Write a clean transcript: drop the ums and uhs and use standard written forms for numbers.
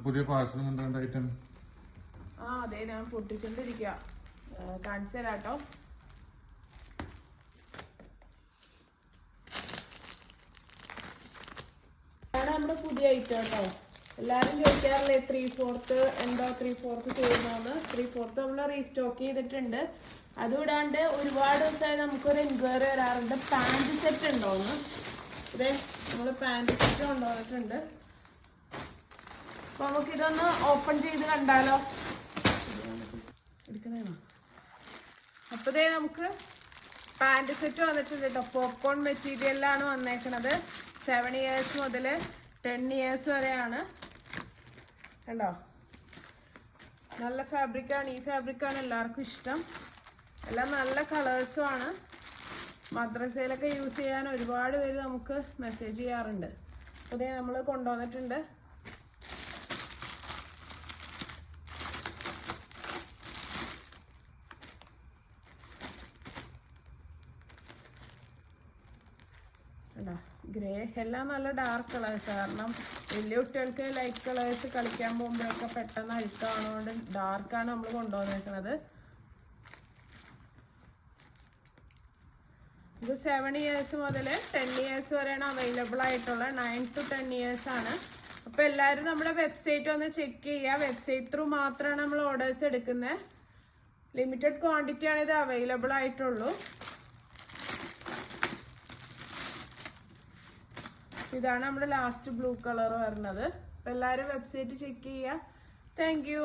പുതിയ പാഴ്സൽ കൊണ്ടുവന്ന ഐറ്റം. ആ അതെ, ഞാൻ പൊട്ടിച്ചോണ്ടിരിക്കുക. കാണിച്ചു തരാട്ടോ. ഇതാണ് നമ്മുടെ പുതിയ ഐറ്റം കേട്ടോ. എല്ലാരും ചോദിക്കാറില്ലേ 3/4 എന്താ 3/4 ചെയ്യുന്നതെന്ന്. 3/4 നമ്മൾ റീസ്റ്റോക്ക് ചെയ്തിട്ടുണ്ട്. അതുകൂടാണ്ട് ഒരുപാട് ദിവസമായി നമുക്കൊരു എൻക്വയറി വരാറുണ്ട് പാന്റ് സെറ്റ് ഉണ്ടോന്ന്. ഇതേ നമ്മൾ പാന്റ് സെറ്റ് കൊണ്ടുവന്നിട്ടുണ്ട്. അപ്പൊ നമുക്കിതൊന്ന് ഓപ്പൺ ചെയ്ത് കണ്ടാലോ. എടുക്കുന്നതാണോ? അപ്പൊ ഇതേ നമുക്ക് പാന്റ് സെറ്റ് വന്നിട്ടുണ്ട് കേട്ടോ. പോപ്കോൺ മെറ്റീരിയലാണ് വന്നേക്കണത്. 7 years മുതൽ 10 years വരെയാണ്. കണ്ടോ, നല്ല ഫാബ്രിക്കാണ്. ഈ ഫാബ്രിക്കാണ് എല്ലാവർക്കും ഇഷ്ടം. എല്ലാം നല്ല കളേഴ്സും ആണ്. മദ്രസയിലൊക്കെ യൂസ് ചെയ്യാൻ ഒരുപാട് പേര് നമുക്ക് മെസ്സേജ് ചെയ്യാറുണ്ട്. അപ്പോൾ ഇതേ നമ്മൾ കൊണ്ടുവന്നിട്ടുണ്ട്. ഗ്രേ എല്ലാം നല്ല ഡാർക്ക് കളേഴ്സ്. കാരണം വലിയ കുട്ടികൾക്ക് ലൈറ്റ് കളേഴ്സ് കളിക്കാൻ പോകുമ്പോഴൊക്കെ പെട്ടെന്ന് അഴുക്കാണോണ്ട് ഡാർക്കാണ് നമ്മൾ കൊണ്ടുവന്നിരിക്കുന്നത്. ഇത് 7 years മുതൽ 10 years വരെയാണ് അവൈലബിൾ ആയിട്ടുള്ളത്. 9 to 10 years ആണ്. അപ്പോൾ എല്ലാവരും നമ്മുടെ വെബ്സൈറ്റ് ഒന്ന് ചെക്ക് ചെയ്യുക. വെബ്സൈറ്റ് ത്രൂ മാത്രമാണ് നമ്മൾ ഓർഡേഴ്സ് എടുക്കുന്നത്. ലിമിറ്റഡ് ക്വാണ്ടിറ്റി ആണ് ഇത് അവൈലബിൾ ആയിട്ടുള്ളൂ. ഇതാണ് നമ്മുടെ ലാസ്റ്റ് ബ്ലൂ കളർ വരുന്നത്. അപ്പോൾ എല്ലാവരും വെബ്സൈറ്റ് ചെക്ക് ചെയ്യുക. Thank you.